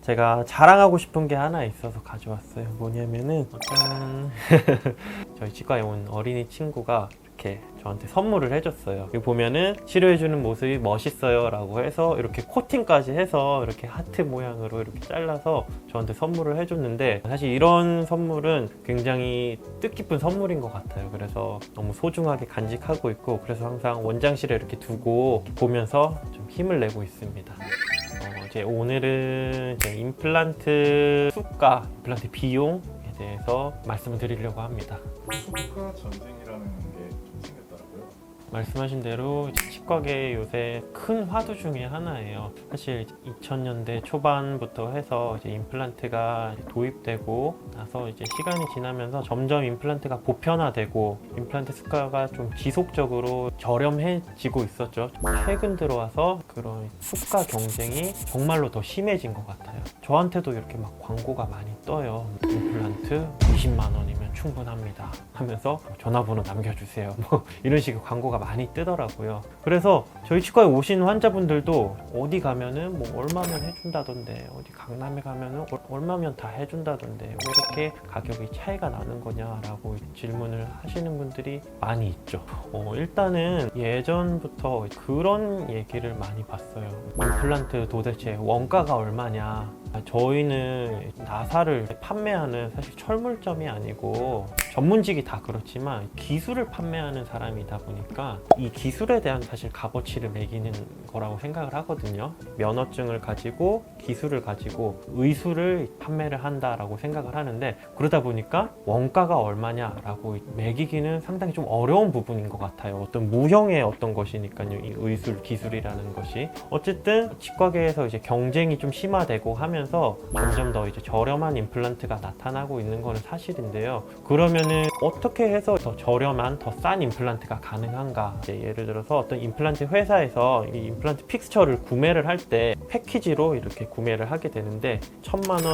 제가 자랑하고 싶은 게 하나 있어서 가져왔어요. 뭐냐면은 짠. 저희 치과에 온 어린이 친구가 이렇게 저한테 선물을 해줬어요. 여기 보면은 치료해주는 모습이 멋있어요 라고 해서 이렇게 코팅까지 해서 이렇게 하트 모양으로 이렇게 잘라서 저한테 선물을 해줬는데, 사실 이런 선물은 굉장히 뜻깊은 선물인 것 같아요. 그래서 너무 소중하게 간직하고 있고, 그래서 항상 원장실에 이렇게 두고 보면서 좀 힘을 내고 있습니다. 이제 오늘은 이제 임플란트 수가, 임플란트 비용에 대해서 말씀을 드리려고 합니다. 수가 전쟁이라는 게 좀 생겼더라고요. 말씀하신 대로 치과계 요새 큰 화두 중에 하나예요. 사실 2000년대 초반부터 해서 이제 임플란트가 도입되고 나서 이제 시간이 지나면서 점점 임플란트가 보편화되고 임플란트 수가가 좀 지속적으로 저렴해지고 있었죠. 최근 들어와서 그런 수가 경쟁이 정말로 더 심해진 것 같아요. 저한테도 이렇게 막 광고가 많이 떠요. 임플란트 20만 원이면 충분합니다 하면서 전화번호 남겨주세요, 뭐 이런 식의 광고가 많이 뜨더라고요. 그래서 저희 치과에 오신 환자분들도 어디 가면은 뭐 얼마면 해준다던데, 어디 강남에 가면은 얼마면 다 해준다던데, 왜 이렇게 가격이 차이가 나는 거냐라고 질문을 하시는 분들이 많이 있죠. 일단은 예전부터 그런 얘기를 많이 봤어요. 임플란트 도대체 원가가 얼마냐. 저희는 나사를 판매하는 사실 철물점이 아니고, 전문직이 다 그렇지만 기술을 판매하는 사람이다 보니까 이 기술에 대한 사실 값어치를 매기는 거라고 생각을 하거든요. 면허증을 가지고 기술을 가지고 의술을 판매를 한다라고 생각을 하는데, 그러다 보니까 원가가 얼마냐라고 매기기는 상당히 좀 어려운 부분인 것 같아요. 어떤 무형의 어떤 것이니까요, 이 의술 기술이라는 것이. 어쨌든 치과계에서 이제 경쟁이 좀 심화되고 하면서 점점 더 이제 저렴한 임플란트가 나타나고 있는 거는 사실인데요. 그러면은 어떻게 해서 더 저렴한, 더 싼 임플란트가 가능한가? 예를 들어서 어떤 임플란트 회사에서 이 임플란트 픽스처를 구매를 할 때 패키지로 이렇게 구매를 하게 되는데 1000만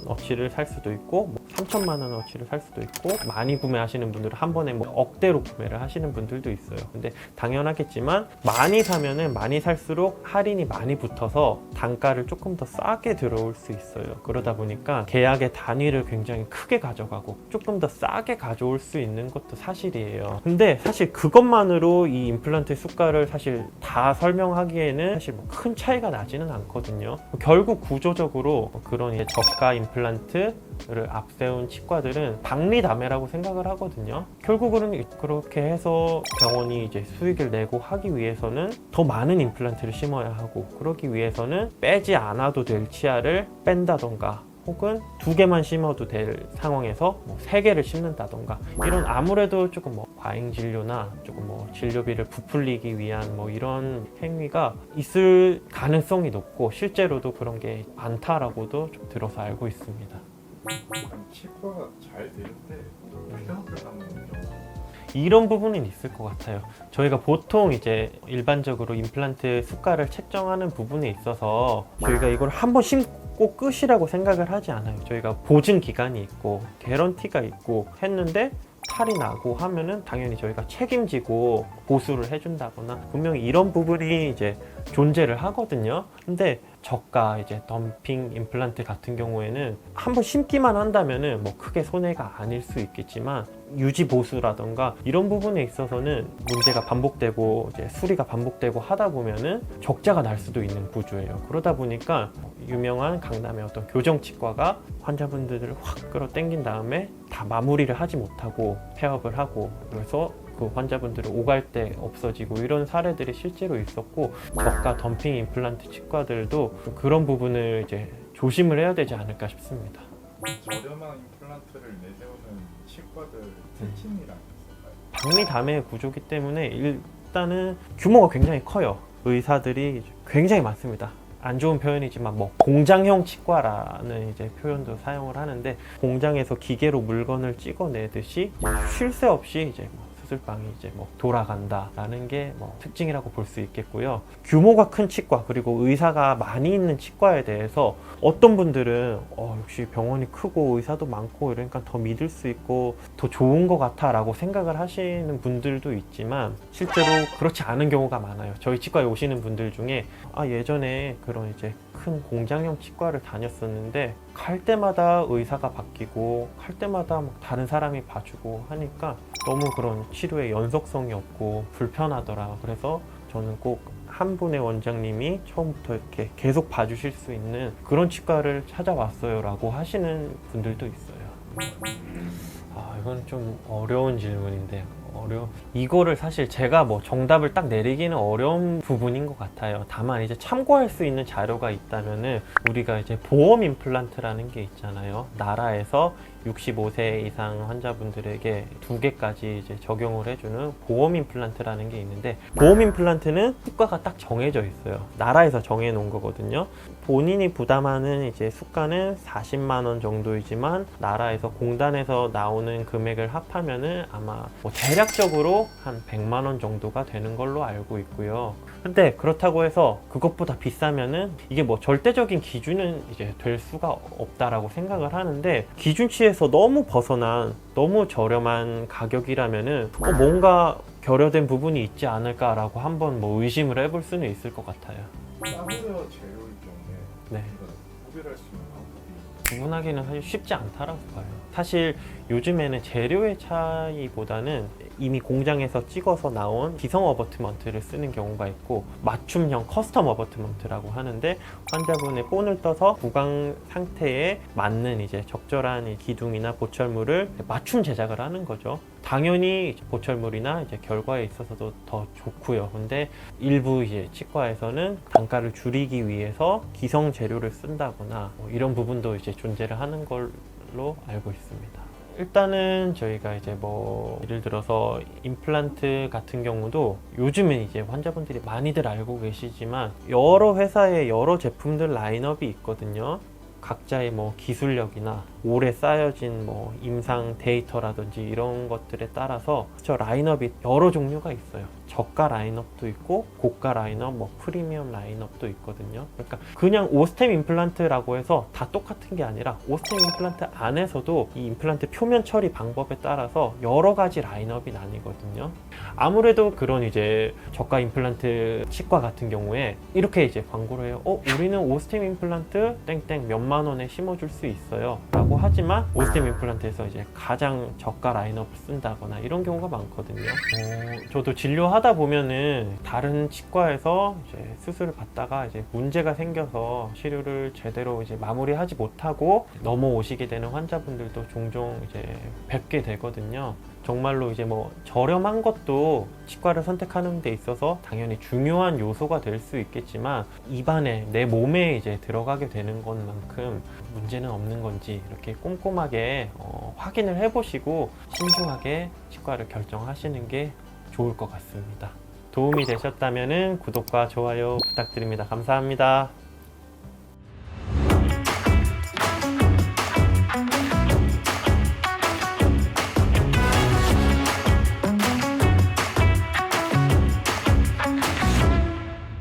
원어치를 살 수도 있고 3000만 원어치를 살 수도 있고, 많이 구매하시는 분들은 한 번에 뭐 억대로 구매를 하시는 분들도 있어요. 근데 당연하겠지만 많이 사면은 많이 살수록 할인이 많이 붙어서 단가를 조금 더 싸게 들어올 수 있어요. 그러다 보니까 계약의 단위를 굉장히 크게 가져가고 조금 더 싸게 가져올 수 있는 것도 사실이에요. 근데 사실 그것만으로 이 임플란트 수가를 사실 다 설명하기에는 사실 뭐 큰 차이가 나지는 않거든요. 결국 구조적으로 그런 이제 저가 임플란트를 앞세운 치과들은 박리다매라고 생각을 하거든요. 결국은 그렇게 해서 병원이 이제 수익을 내고 하기 위해서는 더 많은 임플란트를 심어야 하고, 그러기 위해서는 빼지 않아도 될 치아를 뺀다던가, 혹은 2개만 심어도 될 상황에서 뭐 3개를 심는다던가, 이런 아무래도 조금 뭐 과잉 진료나 조금 뭐 진료비를 부풀리기 위한 뭐 이런 행위가 있을 가능성이 높고, 실제로도 그런 게 많다라고도 좀 들어서 알고 있습니다. 치과가 잘 되는데 필요하게 하는 경우. 이런 부분은 있을 것 같아요. 저희가 보통 이제 일반적으로 임플란트 수가를 책정하는 부분에 있어서 저희가 이걸 한번 심고 끝이라고 생각을 하지 않아요. 저희가 보증 기간이 있고 개런티가 있고 했는데 탈이 나고 하면은 당연히 저희가 책임지고 보수를 해준다거나 분명히 이런 부분이 이제 존재를 하거든요. 근데 저가 이제 덤핑 임플란트 같은 경우에는 한번 심기만 한다면은 뭐 크게 손해가 아닐 수 있겠지만, 유지 보수라던가 이런 부분에 있어서는 문제가 반복되고 이제 수리가 반복되고 하다 보면은 적자가 날 수도 있는 구조예요. 그러다 보니까 유명한 강남의 어떤 교정치과가 환자분들을 확 끌어당긴 다음에 다 마무리를 하지 못하고 폐업을 하고, 그래서 그 환자분들을 오갈 때 없어지고 이런 사례들이 실제로 있었고, 저가 덤핑 임플란트 치과들도 그런 부분을 이제 조심을 해야 되지 않을까 싶습니다. 저렴한 임플란트를 내세우는 치과들 특징이랑 있을까요? 박리다매의 구조기 때문에 일단은 규모가 굉장히 커요. 의사들이 굉장히 많습니다. 안 좋은 표현이지만 뭐 공장형 치과라는 이제 표현도 사용을 하는데, 공장에서 기계로 물건을 찍어내듯이 쉴 새 없이 이제 수술방이 이제 뭐 돌아간다라는 게 뭐 특징이라고 볼 수 있겠고요. 규모가 큰 치과 그리고 의사가 많이 있는 치과에 대해서 어떤 분들은 역시 병원이 크고 의사도 많고 이러니까 더 믿을 수 있고 더 좋은 것 같아라고 생각을 하시는 분들도 있지만 실제로 그렇지 않은 경우가 많아요. 저희 치과에 오시는 분들 중에 예전에 그런 이제 큰 공장형 치과를 다녔었는데 갈 때마다 의사가 바뀌고 갈 때마다 막 다른 사람이 봐주고 하니까 너무 그런 치료의 연속성이 없고 불편하더라. 그래서 저는 꼭 한 분의 원장님이 처음부터 이렇게 계속 봐주실 수 있는 그런 치과를 찾아왔어요 라고 하시는 분들도 있어요. 이건 좀 어려운 질문인데 이거를 사실 제가 뭐 정답을 딱 내리기는 어려운 부분인 것 같아요. 다만 이제 참고할 수 있는 자료가 있다면은 우리가 이제 보험 임플란트라는 게 있잖아요. 나라에서 65세 이상 환자분들에게 2개까지 이제 적용을 해주는 보험 임플란트라는 게 있는데 보험 임플란트는 수가가 딱 정해져 있어요. 나라에서 정해 놓은 거거든요. 본인이 부담하는 이제 수가는 40만 원 정도이지만 나라에서 공단에서 나오는 금액을 합하면은 아마 뭐 대략적으로 한 100만 원 정도가 되는 걸로 알고 있고요. 근데 그렇다고 해서 그것보다 비싸면은 이게 뭐 절대적인 기준은 이제 될 수가 없다라고 생각을 하는데 기준치에서 너무 벗어난 너무 저렴한 가격이라면은 뭔가 결여된 부분이 있지 않을까라고 한번 뭐 의심을 해볼 수는 있을 것 같아요. 싸구려 재료일 경우에 네. 이걸 구별할 수 있는 방법이 구분하기는 사실 쉽지 않다라고 봐요. 사실 요즘에는 재료의 차이보다는 이미 공장에서 찍어서 나온 기성 어버트먼트를 쓰는 경우가 있고 맞춤형 커스텀 어버트먼트라고 하는데 환자분의 본을 떠서 구강 상태에 맞는 이제 적절한 이 기둥이나 보철물을 맞춤 제작을 하는 거죠. 당연히 보철물이나 이제 결과에 있어서도 더 좋고요. 근데 일부 이제 치과에서는 단가를 줄이기 위해서 기성 재료를 쓴다거나 뭐 이런 부분도 이제 존재를 하는 걸로 알고 있습니다. 일단은 저희가 이제 뭐 예를 들어서 임플란트 같은 경우도 요즘은 이제 환자분들이 많이들 알고 계시지만 여러 회사의 여러 제품들 라인업이 있거든요. 각자의 뭐 기술력이나 오래 쌓여진 뭐 임상 데이터라든지 이런 것들에 따라서 저 라인업이 여러 종류가 있어요. 저가 라인업도 있고 고가 라인업, 뭐 프리미엄 라인업도 있거든요. 그러니까 그냥 오스템 임플란트라고 해서 다 똑같은 게 아니라 오스템 임플란트 안에서도 이 임플란트 표면 처리 방법에 따라서 여러 가지 라인업이 나뉘거든요. 아무래도 그런 이제 저가 임플란트 치과 같은 경우에 이렇게 이제 광고를 해요. 우리는 오스템 임플란트 땡땡 몇만 원에 심어줄 수 있어요 라고 하지만 오스템 임플란트에서 이제 가장 저가 라인업을 쓴다거나 이런 경우가 많거든요. 저도 진료하다 보면은 다른 치과에서 이제 수술을 받다가 이제 문제가 생겨서 치료를 제대로 이제 마무리하지 못하고 넘어오시게 되는 환자분들도 종종 이제 뵙게 되거든요. 정말로 이제 뭐 저렴한 것도 치과를 선택하는 데 있어서 당연히 중요한 요소가 될 수 있겠지만 입안에 내 몸에 이제 들어가게 되는 것만큼 문제는 없는 건지 이렇게 꼼꼼하게 확인을 해보시고 신중하게 치과를 결정하시는 게 좋을 것 같습니다. 도움이 되셨다면 구독과 좋아요 부탁드립니다. 감사합니다.